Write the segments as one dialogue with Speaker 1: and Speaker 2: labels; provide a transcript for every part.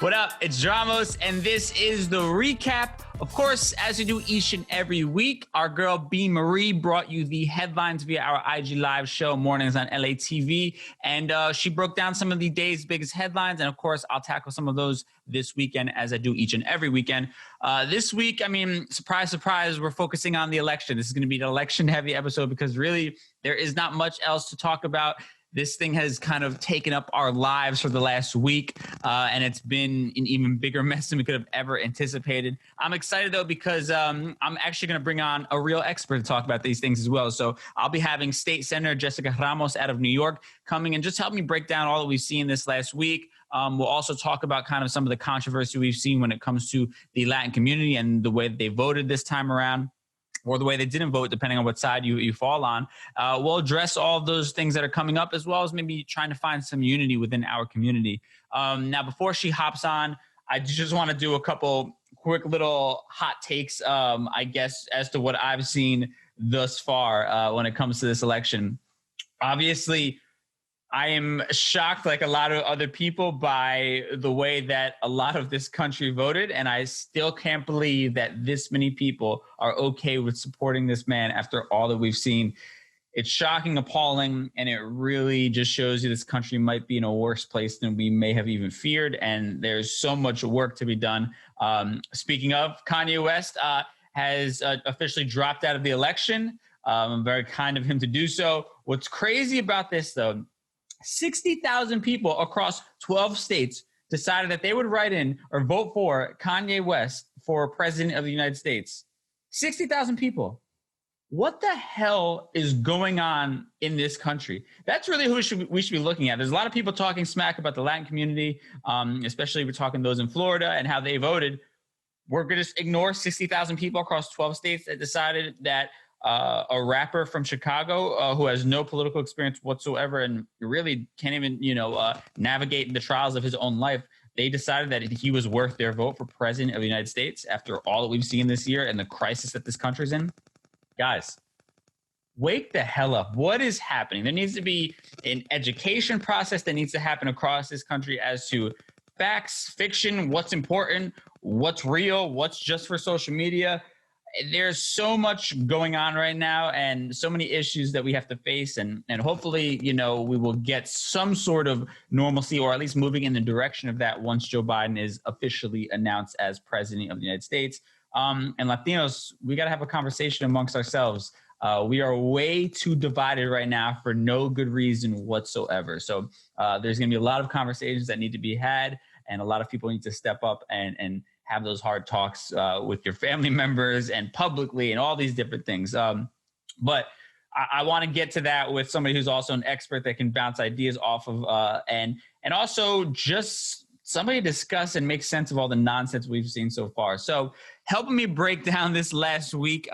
Speaker 1: What up? It's Dramos, and this is the recap. Of course, as we do each and every week, our girl B. Marie brought you the headlines via our IG Live show, mornings on LA TV, and she broke down some of the day's biggest headlines, and of course, I'll tackle some of those this weekend as I do each and every weekend. This week, I mean, surprise, surprise, we're focusing on the election. This is going to be an election-heavy episode because really, there is not much else to talk about. This thing has kind of taken up our lives for the last week, and it's been an even bigger mess than we could have ever anticipated. I'm excited, though, because I'm actually going to bring on a real expert to talk about these things as well. So I'll be having State Senator Jessica Ramos out of New York coming and just help me break down all that we've seen this last week. We'll also talk about kind of some of the controversy we've seen when it comes to the Latin community and the way that they voted this time around, or the way they didn't vote, depending on what side you fall on. We'll address all of those things that are coming up, as well as maybe trying to find some unity within our community. Now, before she hops on, I just want to do a couple quick little hot takes, I guess, as to what I've seen thus far when it comes to this election. Obviously, I am shocked, like a lot of other people, by the way that a lot of this country voted, and I still can't believe that this many people are okay with supporting this man after all that we've seen. It's shocking, appalling, and it really just shows you this country might be in a worse place than we may have even feared, and there's so much work to be done. Speaking of, Kanye West has officially dropped out of the election. Very kind of him to do so. What's crazy about this, though, 60,000 people across 12 states decided that they would write in or vote for Kanye West for president of the United States. 60,000 people. What the hell is going on in this country? That's really who we should be looking at. There's a lot of people talking smack about the Latin community, especially we're talking those in Florida and how they voted. We're going to just ignore 60,000 people across 12 states that decided that a rapper from Chicago who has no political experience whatsoever and really can't even, navigate the trials of his own life. They decided that he was worth their vote for president of the United States after all that we've seen this year and the crisis that this country's in. Guys, wake the hell up. What is happening? There needs to be an education process that needs to happen across this country as to facts, fiction, what's important, what's real, what's just for social media. There's so much going on right now and so many issues that we have to face. And hopefully, we will get some sort of normalcy, or at least moving in the direction of that once Joe Biden is officially announced as president of the United States. And Latinos, we got to have a conversation amongst ourselves. We are way too divided right now for no good reason whatsoever. So there's going to be a lot of conversations that need to be had, and a lot of people need to step up and have those hard talks with your family members and publicly and all these different things. But I want to get to that with somebody who's also an expert that can bounce ideas off of and also just somebody discuss and make sense of all the nonsense we've seen so far. So helping me break down this last week,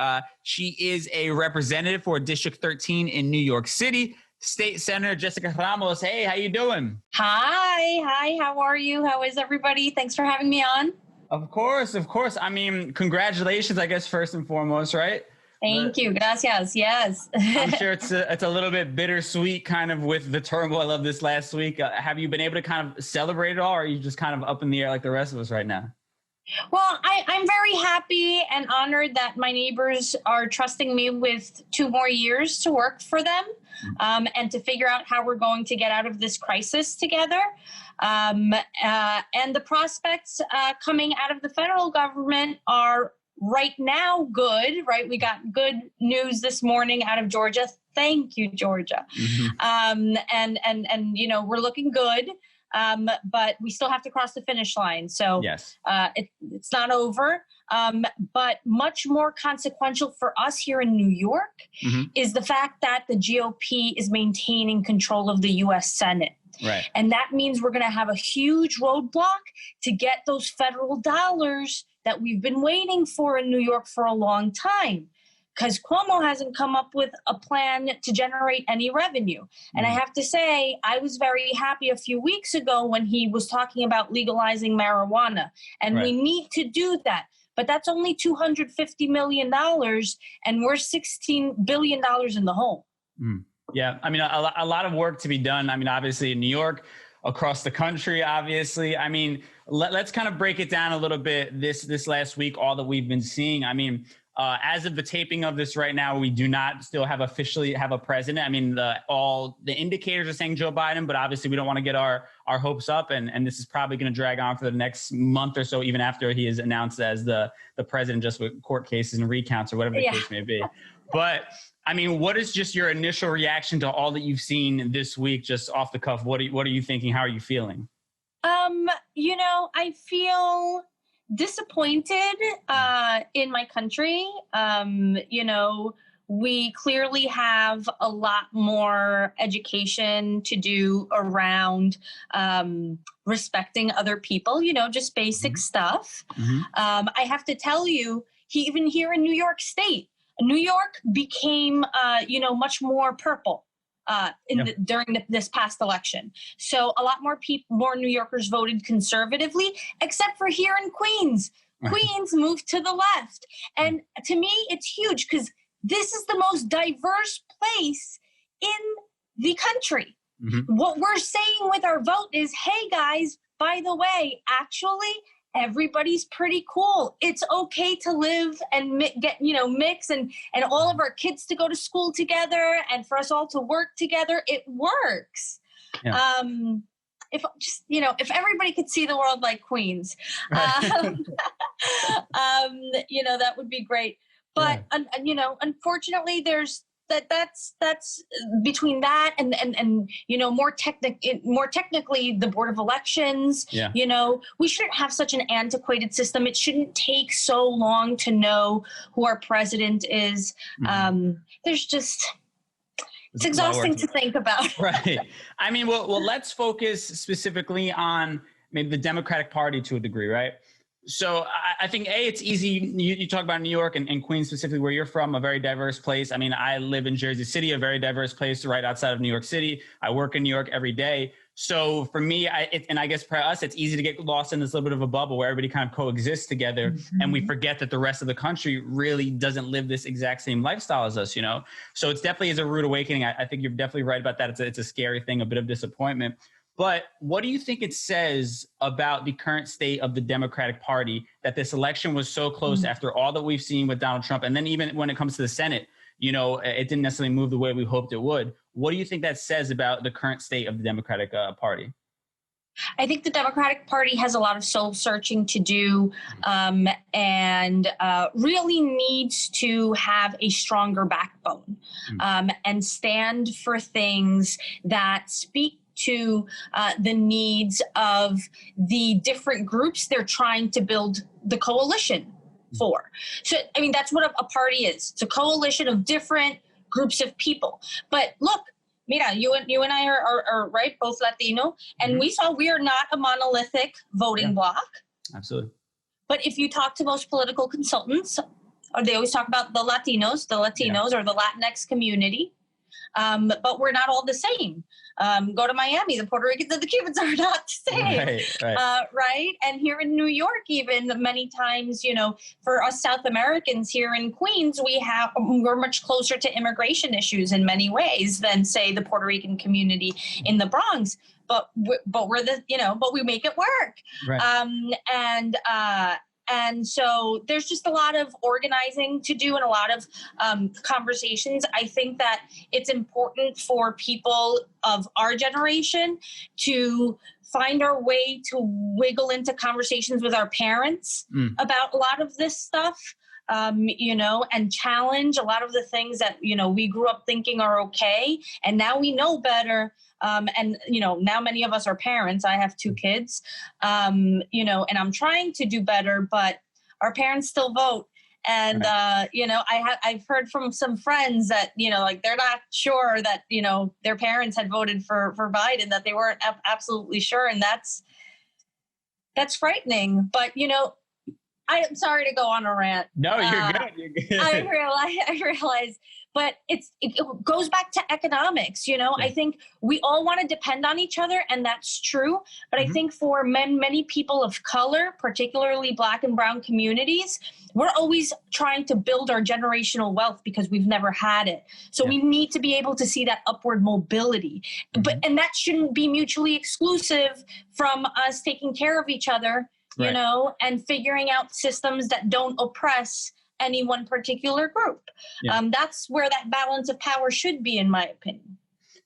Speaker 1: she is a representative for District 13 in New York City, State Senator Jessica Ramos. Hey, how you doing?
Speaker 2: Hi, how are you? How is everybody? Thanks for having me on.
Speaker 1: Of course. I mean, congratulations, I guess, first and foremost, right?
Speaker 2: Thank you. Gracias. Yes.
Speaker 1: I'm sure it's a little bit bittersweet kind of with the turmoil of this last week. Have you been able to kind of celebrate it all, or are you just kind of up in the air like the rest of us right now?
Speaker 2: Well, I'm very happy and honored that my neighbors are trusting me with 2 more years to work for them and to figure out how we're going to get out of this crisis together. And the prospects coming out of the federal government are right now good, right? We got good news this morning out of Georgia. Thank you, Georgia. Mm-hmm. And we're looking good. But we still have to cross the finish line. So yes. It's not over. But much more consequential for us here in New York is the fact that the GOP is maintaining control of the U.S. Senate. Right. And that means we're going to have a huge roadblock to get those federal dollars that we've been waiting for in New York for a long time, because Cuomo hasn't come up with a plan to generate any revenue. And I have to say, I was very happy a few weeks ago when he was talking about legalizing marijuana. And we need to do that. But that's only $250 million, and we're $16 billion in the hole.
Speaker 1: Yeah, I mean, a lot of work to be done. I mean, obviously in New York, across the country, obviously. I mean, let's kind of break it down a little bit this last week, all that we've been seeing. I mean, as of the taping of this right now, we do not still officially have a president. I mean, all the indicators are saying Joe Biden, but obviously we don't want to get our hopes up. And this is probably going to drag on for the next month or so, even after he is announced as the president, just with court cases and recounts or whatever the case may be. But I mean, what is just your initial reaction to all that you've seen this week, just off the cuff? What are you thinking? How are you feeling?
Speaker 2: I feel disappointed in my country. We clearly have a lot more education to do around respecting other people, just basic stuff. I have to tell you, even here in New York State, New York became, much more purple during this past election. So a lot more New Yorkers voted conservatively, except for here in Queens. Queens moved to the left. And to me, it's huge because this is the most diverse place in the country. What we're saying with our vote is, hey guys, by the way, actually, everybody's pretty cool. It's okay to live and mix and all of our kids to go to school together and for us all to work together. It works. Yeah. If everybody could see the world like Queens, that would be great. But, unfortunately, there's that's between that and more technically the Board of Elections. We shouldn't have such an antiquated system. It shouldn't take so long to know who our president is. It's exhausting to think about.
Speaker 1: Right. I mean, well, let's focus specifically on maybe the Democratic Party to a degree, right? So I think, it's easy. You talk about New York and Queens specifically, where you're from, a very diverse place. I mean, I live in Jersey City, a very diverse place right outside of New York City. I work in New York every day. So for me, and I guess for us, it's easy to get lost in this little bit of a bubble where everybody kind of coexists together. And we forget that the rest of the country really doesn't live this exact same lifestyle as us, So it's definitely is a rude awakening. I think you're definitely right about that. It's a scary thing, a bit of disappointment. But what do you think it says about the current state of the Democratic Party that this election was so close after all that we've seen with Donald Trump? And then even when it comes to the Senate, it didn't necessarily move the way we hoped it would. What do you think that says about the current state of the Democratic Party?
Speaker 2: I think the Democratic Party has a lot of soul searching to do and really needs to have a stronger backbone and stand for things that speak to the needs of the different groups they're trying to build the coalition for. So, I mean, that's what a party is. It's a coalition of different groups of people. But look, Mira, you and I are right, both Latino, and we are not a monolithic voting bloc. Absolutely. But if you talk to most political consultants, they always talk about the Latinos or the Latinx community. But we're not all the same. Go to Miami, the Puerto Ricans and the Cubans are not the same. Right. And here in New York, even many times, for us South Americans here in Queens, we're much closer to immigration issues in many ways than, say, the Puerto Rican community in the Bronx. But we're but we make it work. And so there's just a lot of organizing to do and a lot of conversations. I think that it's important for people of our generation to find our way to wiggle into conversations with our parents about a lot of this stuff. And challenge a lot of the things that, we grew up thinking are okay. And now we know better. Now many of us are parents. I have 2 kids, and I'm trying to do better, but our parents still vote. And, I've heard from some friends that, they're not sure that, their parents had voted for Biden, that they weren't absolutely sure. And that's frightening. But, I'm sorry to go on a rant.
Speaker 1: No, you're good. You're good.
Speaker 2: I realize, but it goes back to economics. You know,
Speaker 1: Yeah.
Speaker 2: I think we all want to depend on each other, and that's true. But I think for many people of color, particularly Black and Brown communities, we're always trying to build our generational wealth because we've never had it. So we need to be able to see that upward mobility. And that shouldn't be mutually exclusive from us taking care of each other, you know, and figuring out systems that don't oppress any one particular group. That's where that balance of power should be, in my opinion.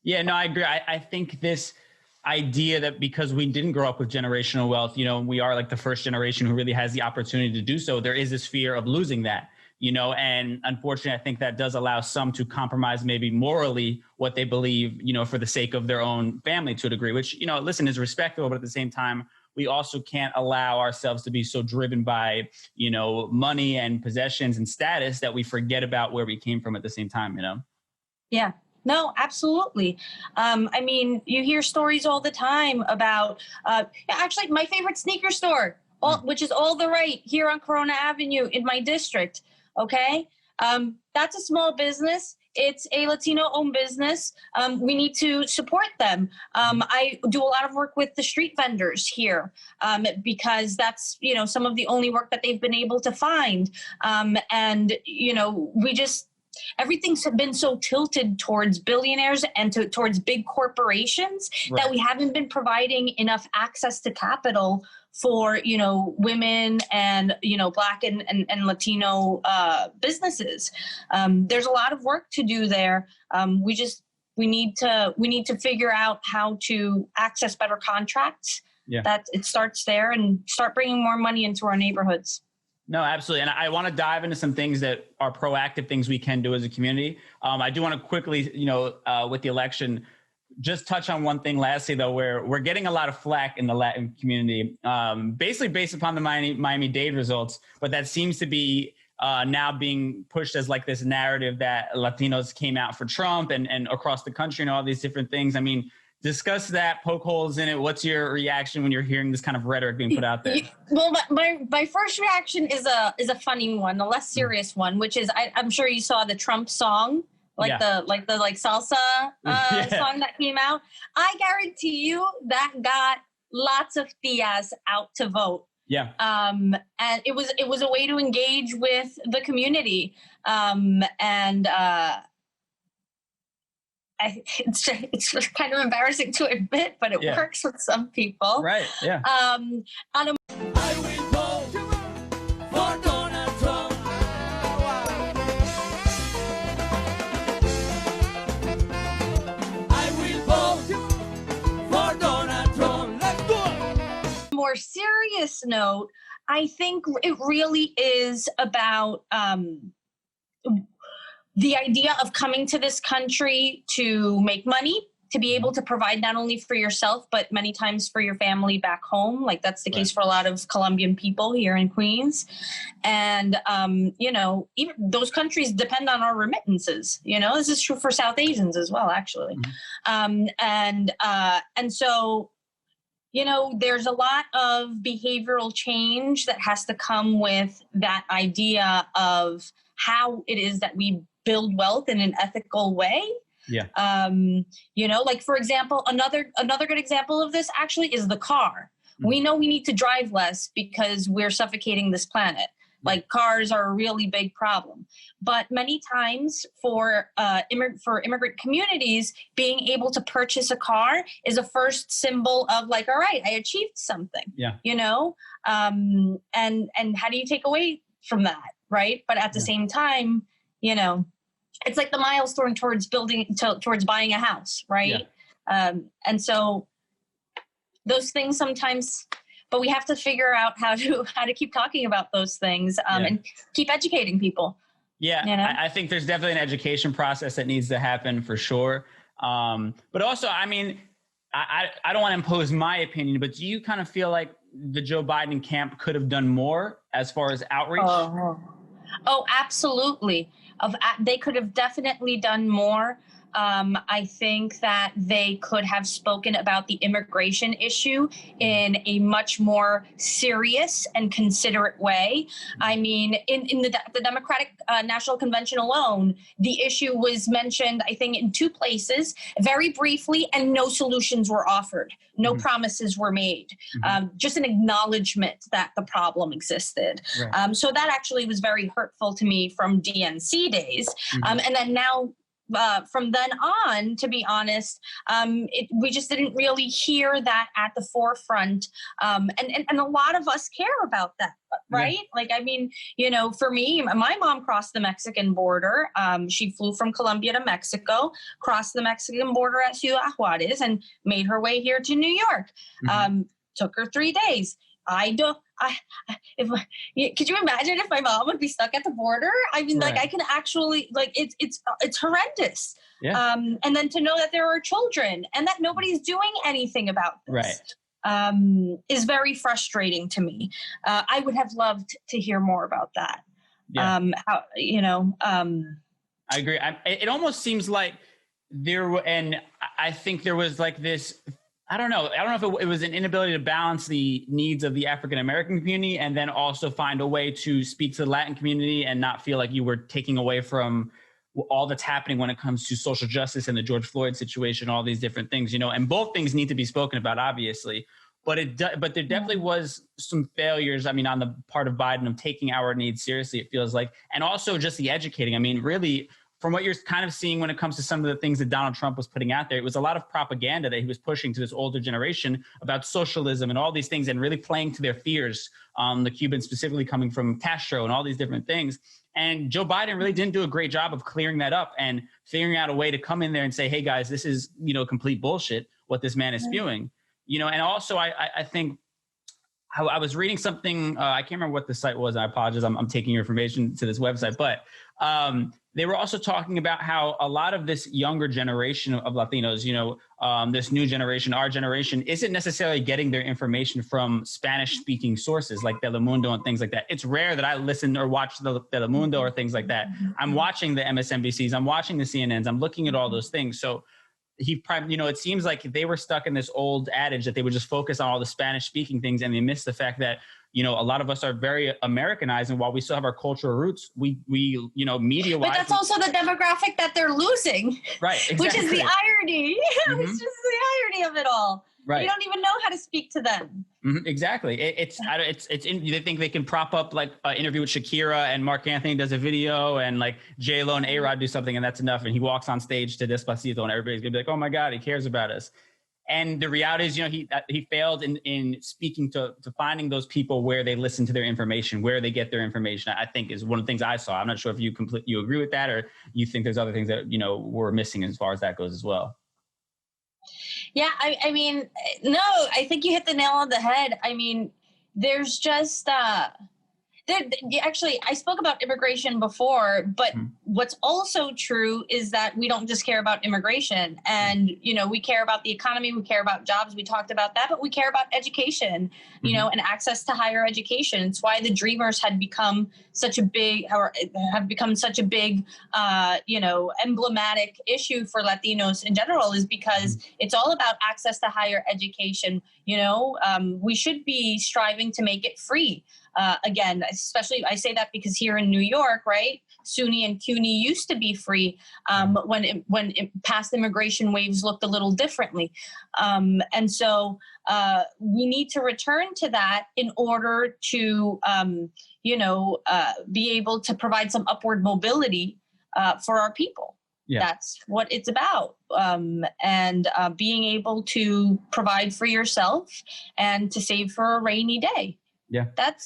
Speaker 2: Yeah,
Speaker 1: no, I agree. I think this idea that because we didn't grow up with generational wealth, you know, we are like the first generation who really has the opportunity to do so. There is this fear of losing that, you know, and unfortunately, I think that does allow some to compromise maybe morally what they believe, you know, for the sake of their own family to a degree, which, you know, listen, is respectable, but at the same time, we also can't allow ourselves to be so driven by, you know, money and possessions and status that we forget about where we came from at the same time, you know?
Speaker 2: Yeah. No, absolutely. I mean, you hear stories all the time about, actually, my favorite sneaker store, which is All the Right here on Corona Avenue in my district. Okay. That's a small business. It's a Latino-owned business. We need to support them. I do a lot of work with the street vendors here because that's, you know, some of the only work that they've been able to find. And, you know, everything's been so tilted towards billionaires and towards big corporations that we haven't been providing enough access to capital for, you know, women and, you know, Black and Latino businesses. There's a lot of work to do there. We need to figure out how to access better contracts. That it starts there and start bringing more money into our neighborhoods.
Speaker 1: No, absolutely. And I want to dive into some things that are proactive things we can do as a community. I do want to quickly, you know, with the election, just touch on one thing lastly, though, where we're getting a lot of flack in the Latin community, basically based upon the Miami-Dade results. But that seems to be now being pushed as like this narrative that Latinos came out for Trump and across the country and all these different things. I mean, discuss that, poke holes in it. What's your reaction when you're hearing this kind of rhetoric being put out there?
Speaker 2: Well, my first reaction is a funny one, a less serious one, which is I'm sure you saw the Trump song, the salsa song that came out. I guarantee you that got lots of tias out to vote.
Speaker 1: Yeah. And
Speaker 2: it was a way to engage with the community. It's kind of embarrassing to admit, but it works with some people.
Speaker 1: Right. Yeah.
Speaker 3: I will vote for Donald Trump. I will vote for Donald Trump. Let's do it.
Speaker 2: More serious note, I think it really is about the idea of coming to this country to make money, to be able to provide not only for yourself, but many times for your family back home. Like that's the case for a lot of Colombian people here in Queens. And, you know, even those countries depend on our remittances. You know, this is true for South Asians as well, actually. And so, you know, there's a lot of behavioral change that has to come with that idea of how it is that we build wealth in an ethical way. Yeah. You know, like, for example, another good example of this actually is the car. We know we need to drive less because we're suffocating this planet. Like cars are a really big problem. But many times for immigrant communities, being able to purchase a car is a first symbol of like, all right, I achieved something. Yeah. You know, and how do you take away from that, right? But at the same time, you know, it's like the milestone towards buying a house, right? Yeah. And so those things sometimes, but we have to figure out how to keep talking about those things and keep educating people.
Speaker 1: Yeah, you know? I think there's definitely an education process that needs to happen for sure. But also, I mean, I don't want to impose my opinion, but do you kind of feel like the Joe Biden camp could have done more as far as outreach?
Speaker 2: Oh, absolutely. They could have definitely done more. I think that they could have spoken about the immigration issue in a much more serious and considerate way. I mean, in the Democratic National Convention alone, the issue was mentioned, I think, in 2 places, very briefly, and no solutions were offered. No promises were made. Just an acknowledgement that the problem existed.
Speaker 1: Right.
Speaker 2: So that actually was very hurtful to me from DNC days. And then now, from then on, to be honest, we just didn't really hear that at the forefront. And a lot of us care about that, right? Like, I mean, you know, for me, my mom crossed the Mexican border. She flew from Colombia to Mexico, crossed the Mexican border at Ciudad Juarez, and made her way here to New York. Took her 3 days. Could you imagine if my mom would be stuck at the border? I mean, like, I can actually, like, it's horrendous.
Speaker 1: Yeah.
Speaker 2: And then to know that there are children and that nobody's doing anything about this, is very frustrating to me. I would have loved to hear more about that.
Speaker 1: Yeah.
Speaker 2: I
Speaker 1: agree. It almost seems like and I think there was like this, I don't know if it was an inability to balance the needs of the African-American community and then also find a way to speak to the Latin community and not feel like you were taking away from all that's happening when it comes to social justice and the George Floyd situation, all these different things, you know, and both things need to be spoken about, obviously. But there definitely was some failures, I mean, on the part of Biden of taking our needs seriously, it feels like, and also just the educating. I mean, really, from what you're kind of seeing when it comes to some of the things that Donald Trump was putting out there, it was a lot of propaganda that he was pushing to this older generation about socialism and all these things and really playing to their fears, the Cubans specifically coming from Castro and all these different things. And Joe Biden really didn't do a great job of clearing that up and figuring out a way to come in there and say, hey, guys, this is, you know, complete bullshit, what this man is spewing. You know, and also I think I was reading something, I can't remember what the site was. I apologize. I'm taking your information to this website, but they were also talking about how a lot of this younger generation of Latinos, you know, this new generation, our generation, isn't necessarily getting their information from Spanish-speaking sources like Telemundo and things like that. It's rare that I listen or watch the Telemundo or things like that. I'm watching the MSNBCs, I'm watching the CNNs, I'm looking at all those things. So it seems like they were stuck in this old adage that they would just focus on all the Spanish-speaking things, and they missed the fact that, you know, a lot of us are very Americanized, and while we still have our cultural roots, we you know, media-wise.
Speaker 2: But that's also the demographic that they're losing. Right, exactly. Which is the irony. It's just the irony of it all. Right. You don't even know how to speak to them.
Speaker 1: Exactly. They think they can prop up like an interview with Shakira and Mark Anthony does a video and like J-Lo and A-Rod do something and that's enough. And he walks on stage to Despacito and everybody's gonna be like, oh my God, he cares about us. And the reality is, you know, he failed in speaking to finding those people where they listen to their information, where they get their information, I think is one of the things I saw. I'm not sure if you agree with that or you think there's other things that, you know, we're missing as far as that goes as well.
Speaker 2: Yeah, I mean, no, I think you hit the nail on the head. I mean, there's just, actually, I spoke about immigration before, but what's also true is that we don't just care about immigration. And, you know, we care about the economy, we care about jobs, we talked about that, but we care about education, you know, and access to higher education. It's why the Dreamers had become such a big, you know, emblematic issue for Latinos in general, is because it's all about access to higher education. You know, we should be striving to make it free. Again, especially I say that because here in New York, right, SUNY and CUNY used to be free when past immigration waves looked a little differently. And so we need to return to that in order to, you know, be able to provide some upward mobility for our people. Yeah. That's what it's about. And being able to provide for yourself and to save for a rainy day. Yeah, that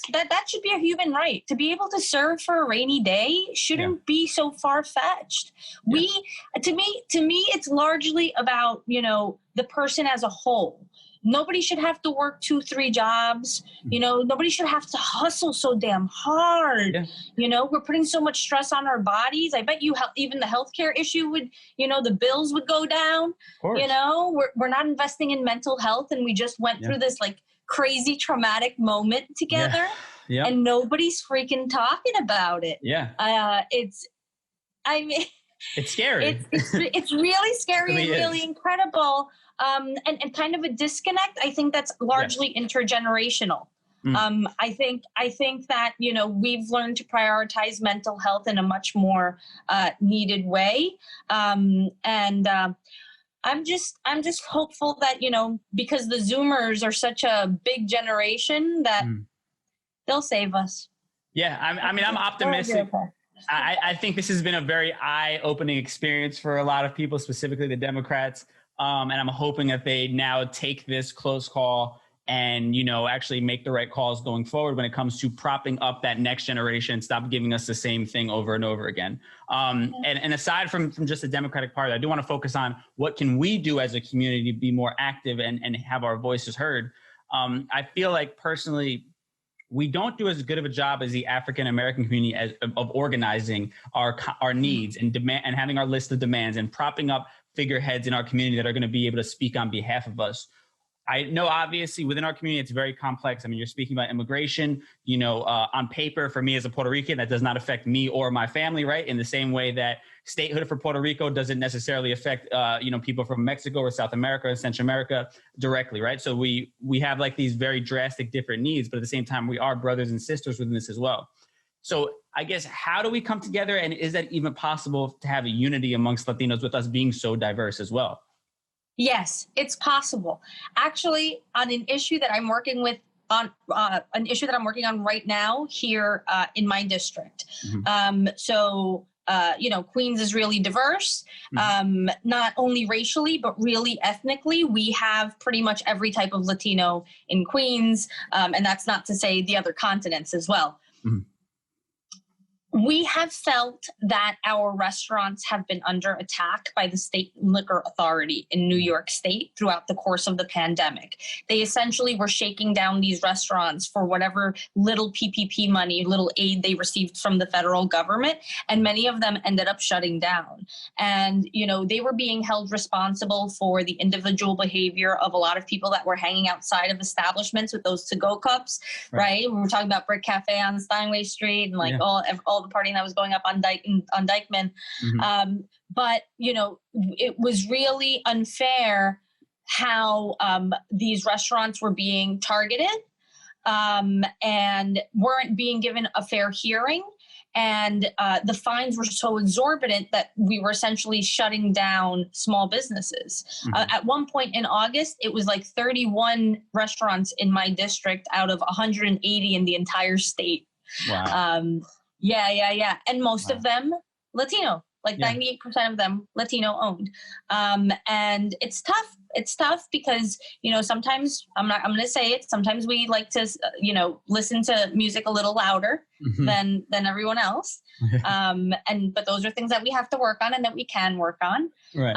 Speaker 2: should be a human right. To be able to serve for a rainy day shouldn't be so far-fetched. To me, it's largely about, you know, the person as a whole. Nobody should have to work 2-3 jobs. You know, nobody should have to hustle so damn hard. Yeah. You know, we're putting so much stress on our bodies. I bet you even the healthcare issue would, you know, the bills would go down. You know, we're not investing in mental health, and we just went through this like crazy traumatic moment together, and nobody's freaking talking about it. I mean,
Speaker 1: It's scary.
Speaker 2: It's really scary
Speaker 1: It
Speaker 2: and
Speaker 1: really
Speaker 2: really
Speaker 1: is.
Speaker 2: incredible. And kind of a disconnect. I think that's largely intergenerational. I think that, you know, we've learned to prioritize mental health in a much more needed way. I'm just hopeful that, you know, because the Zoomers are such a big generation that they'll save us.
Speaker 1: Yeah, I mean, I'm optimistic. I think this has been a very eye-opening experience for a lot of people, specifically the Democrats. And I'm hoping that they now take this close call and, you know, actually make the right calls going forward when it comes to propping up that next generation, stop giving us the same thing over and over again. And aside from just the Democratic Party, I do want to focus on what can we do as a community to be more active and have our voices heard. I feel like personally, we don't do as good of a job as the African-American community of organizing our needs and demand and having our list of demands and propping up figureheads in our community that are going to be able to speak on behalf of us. I know, obviously, within our community, it's very complex. I mean, you're speaking about immigration, you know, on paper, for me as a Puerto Rican, that does not affect me or my family, right? In the same way that statehood for Puerto Rico doesn't necessarily affect, you know, people from Mexico or South America or Central America directly, right? So we have like these very drastic different needs, but at the same time, we are brothers and sisters within this as well. So I guess, how do we come together? And is that even possible to have a unity amongst Latinos with us being so diverse as well?
Speaker 2: Yes, it's possible. Actually, on an issue that I'm working with on right now here in my district. You know, Queens is really diverse, not only racially, but really ethnically. We have pretty much every type of Latino in Queens. And that's not to say the other continents as well. We have felt that our restaurants have been under attack by the state liquor authority in New York State throughout the course of the pandemic. They essentially were shaking down these restaurants for whatever little PPP money, little aid they received from the federal government, and many of them ended up shutting down. And, you know, they were being held responsible for the individual behavior of a lot of people that were hanging outside of establishments with those to-go cups, right? We were talking about Brick Cafe on Steinway Street and like all the partying that was going up on Dykeman. But, you know, it was really unfair how these restaurants were being targeted and weren't being given a fair hearing. And the fines were so exorbitant that we were essentially shutting down small businesses. At one point in August, it was like 31 restaurants in my district out of 180 in the entire state. Wow. Yeah. And most of them Latino, like 98% of them Latino owned. And it's tough. It's tough because, you know, sometimes I'm going to say it. Sometimes we like to, you know, listen to music a little louder than everyone else. But those are things that we have to work on and that we can work on. Right.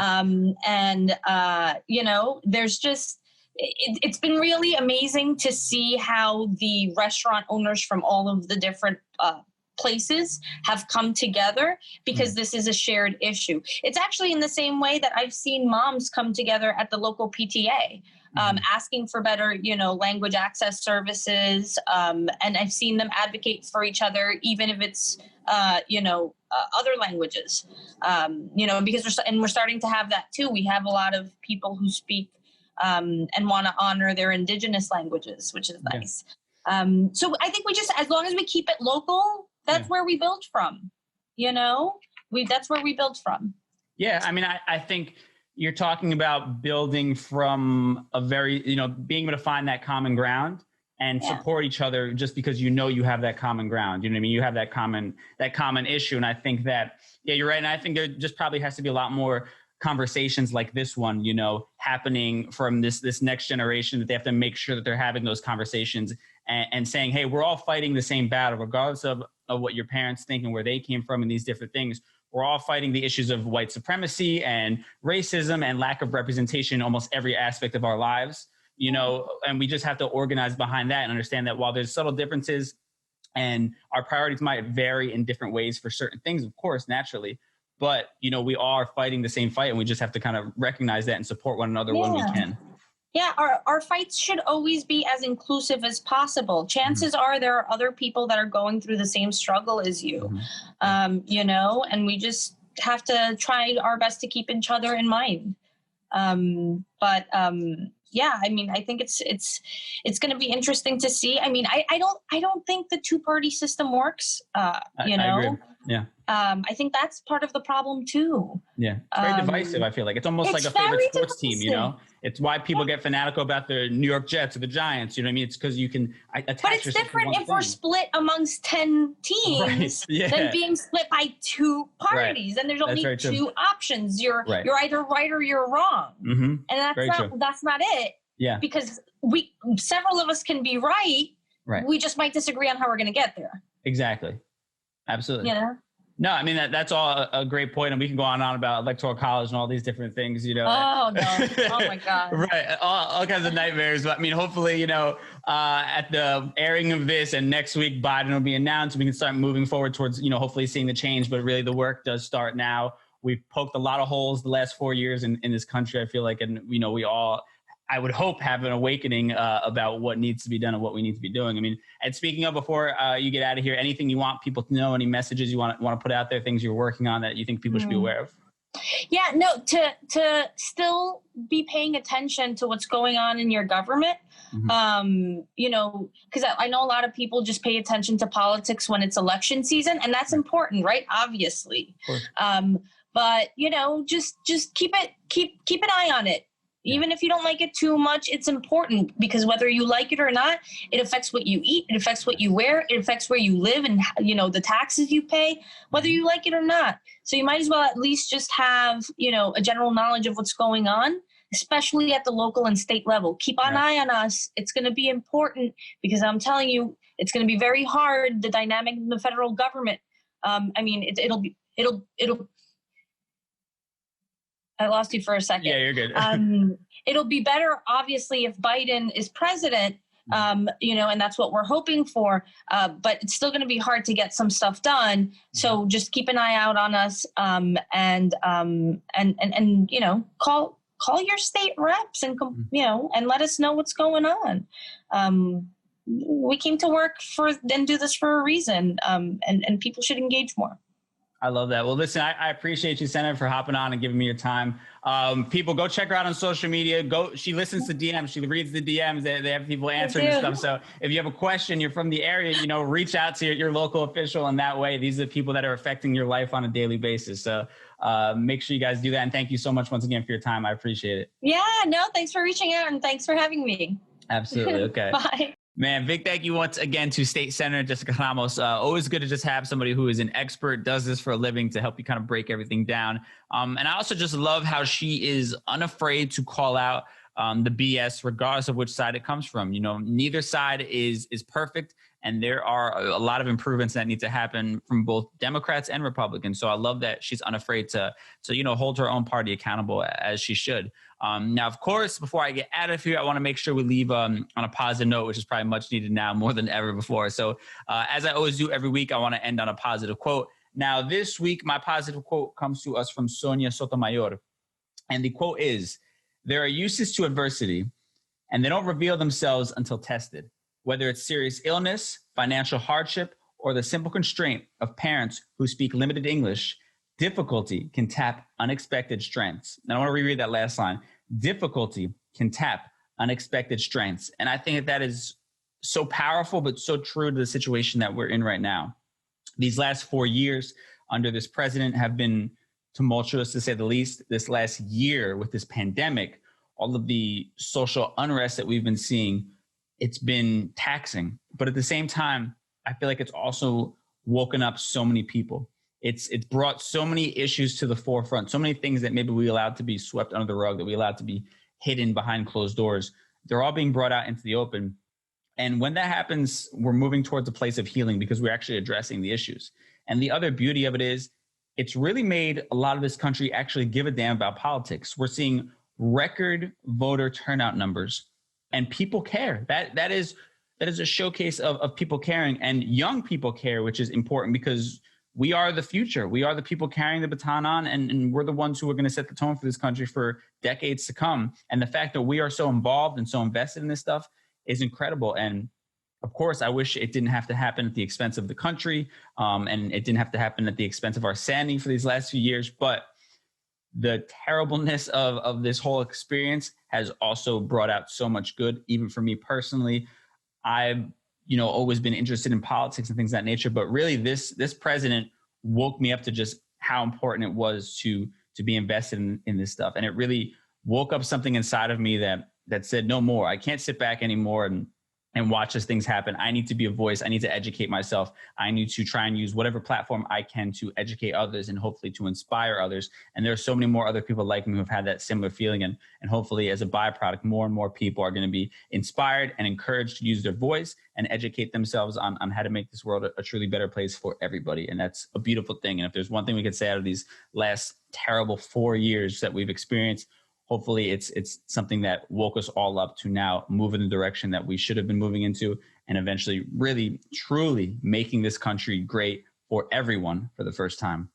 Speaker 2: You know, there's just, it's been really amazing to see how the restaurant owners from all of the different places have come together because this is a shared issue. It's actually in the same way that I've seen moms come together at the local PTA, asking for better, you know, language access services. And I've seen them advocate for each other, even if it's, other languages, you know, because we're starting to have that too. We have a lot of people who speak and want to honor their indigenous languages, which is nice. So I think we just, as long as we keep it local, that's where we build from, you know, that's where we build from. Yeah.
Speaker 1: I mean, I think you're talking about building from a very, you know, being able to find that common ground and support each other just because, you know, you have that common ground, you know what I mean? You have that common issue. And I think that, you're right. And I think there just probably has to be a lot more conversations like this one, you know, happening from this next generation, that they have to make sure that they're having those conversations and saying, hey, we're all fighting the same battle, regardless of what your parents think and where they came from and these different things. We're all fighting the issues of white supremacy and racism and lack of representation in almost every aspect of our lives, you know, and we just have to organize behind that and understand that while there's subtle differences and our priorities might vary in different ways for certain things, of course, naturally, but, you know, we are fighting the same fight and we just have to kind of recognize that and support one another when we can.
Speaker 2: Yeah, our fights should always be as inclusive as possible. Chances are there are other people that are going through the same struggle as you, you know, and we just, have to try our best to keep each other in mind. Yeah, I mean, I think it's going to be interesting to see. I mean, I don't think the two-party system works. I agree.
Speaker 1: Yeah.
Speaker 2: I think that's part of the problem too.
Speaker 1: Yeah, it's very divisive. I feel like it's almost like a favorite sports team. You know, it's why people get fanatical about the New York Jets or the Giants. You know what I mean? It's because you can attach.
Speaker 2: But it's different if we're split amongst 10 teams than being split by two parties. And there's only two options. You're either right or you're wrong. Mm-hmm. And that's not it. Yeah. Because several of us can be right. Right. We just might disagree on how we're going to get there.
Speaker 1: Exactly. Absolutely.
Speaker 2: You know?
Speaker 1: No, I mean, that's all a great point, and we can go on and on about electoral college and all these different things, you know.
Speaker 2: Oh, no. Oh, my God.
Speaker 1: Right. All kinds of nightmares. But I mean, hopefully, you know, at the airing of this and next week, Biden will be announced. We can start moving forward towards, you know, hopefully seeing the change. But really, the work does start now. We've poked a lot of holes the last 4 years in this country, I feel like. And, you know, we all, I would hope, have an awakening about what needs to be done and what we need to be doing. I mean, and speaking of, before you get out of here, anything you want people to know, any messages you want to put out there, things you're working on that you think people should be aware of?
Speaker 2: Yeah, no, to still be paying attention to what's going on in your government. Mm-hmm. You know, because I know a lot of people just pay attention to politics when it's election season, and that's important, right? Obviously. But you know, just keep an eye on it. Even if you don't like it too much, it's important, because whether you like it or not, it affects what you eat, it affects what you wear, it affects where you live and, you know, the taxes you pay, whether you like it or not. So you might as well at least just have, you know, a general knowledge of what's going on, especially at the local and state level. Keep an eye on us. It's going to be important, because I'm telling you, it's going to be very hard, the dynamic in the federal government. I mean, it'll I lost you for a second.
Speaker 1: Yeah, you're good.
Speaker 2: It'll be better, obviously, if Biden is president, you know, and that's what we're hoping for. But it's still going to be hard to get some stuff done. So just keep an eye out on us, and you know, call your state reps and you know, and let us know what's going on. We came to work and do this for a reason, and people should engage more.
Speaker 1: I love that. Well, listen, I appreciate you, Senator, for hopping on and giving me your time. People, go check her out on social media. She listens to DMs. She reads the DMs. They have people answering and stuff. So if you have a question, you're from the area, you know, reach out to your local official. And that way, these are the people that are affecting your life on a daily basis. So make sure you guys do that. And thank you so much once again for your time. I appreciate it.
Speaker 2: Yeah, no, thanks for reaching out, and thanks for having me.
Speaker 1: Absolutely. Okay.
Speaker 2: Bye.
Speaker 1: Man, big thank you once again to State Senator Jessica Ramos. Always good to just have somebody who is an expert, does this for a living, to help you kind of break everything down. And I also just love how she is unafraid to call out the BS, regardless of which side it comes from. You know, neither side is perfect, and there are a lot of improvements that need to happen from both Democrats and Republicans. So I love that she's unafraid to you know, hold her own party accountable, as she should. Now, of course, before I get out of here, I want to make sure we leave on a positive note, which is probably much needed now more than ever before. So as I always do every week, I want to end on a positive quote. Now, this week, my positive quote comes to us from Sonia Sotomayor. And the quote is, "There are uses to adversity, and they don't reveal themselves until tested. Whether it's serious illness, financial hardship, or the simple constraint of parents who speak limited English, difficulty can tap unexpected strengths." And I want to reread that last line. Difficulty can tap unexpected strengths. And I think that is so powerful, but so true to the situation that we're in right now. These last 4 years under this president have been tumultuous, to say the least. This last year with this pandemic, all of the social unrest that we've been seeing, it's been taxing. But at the same time, I feel like it's also woken up so many people. It's brought so many issues to the forefront, so many things that maybe we allowed to be swept under the rug, that we allowed to be hidden behind closed doors. They're all being brought out into the open. And when that happens, we're moving towards a place of healing, because we're actually addressing the issues. And the other beauty of it is, it's really made a lot of this country actually give a damn about politics. We're seeing record voter turnout numbers, and people care. That is a showcase of people caring, and young people care, which is important, because we are the future. We are the people carrying the baton on, and we're the ones who are going to set the tone for this country for decades to come. And the fact that we are so involved and so invested in this stuff is incredible. And Of course, I wish it didn't have to happen at the expense of the country, and it didn't have to happen at the expense of our sanity for these last few years. But the terribleness of this whole experience has also brought out so much good, even for me personally. I've, always been interested in politics and things of that nature, but really this president woke me up to just how important it was to be invested in this stuff. And it really woke up something inside of me that said, no more. I can't sit back anymore and watch as things happen. I need to be a voice. I need to educate myself. I need to try and use whatever platform I can to educate others and hopefully to inspire others. And there are so many more other people like me who have had that similar feeling. And hopefully as a byproduct, more and more people are going to be inspired and encouraged to use their voice and educate themselves on how to make this world a truly better place for everybody. And that's a beautiful thing. And if there's one thing we could say out of these last terrible 4 years that we've experienced, hopefully it's something that woke us all up to now move in the direction that we should have been moving into, and eventually really, truly making this country great for everyone for the first time.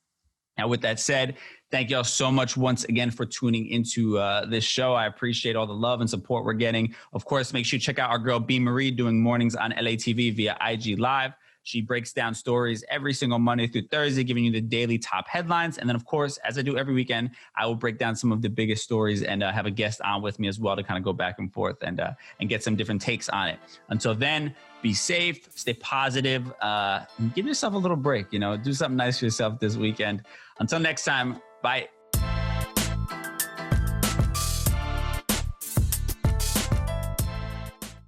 Speaker 1: Now, with that said, thank you all so much once again for tuning into this show. I appreciate all the love and support we're getting. Of course, make sure you check out our girl, B. Marie, doing mornings on LATV via IG Live. She breaks down stories every single Monday through Thursday, giving you the daily top headlines. And then, of course, as I do every weekend, I will break down some of the biggest stories and have a guest on with me as well to kind of go back and forth and get some different takes on it. Until then, be safe, stay positive, and give yourself a little break. Do something nice for yourself this weekend. Until next time, bye.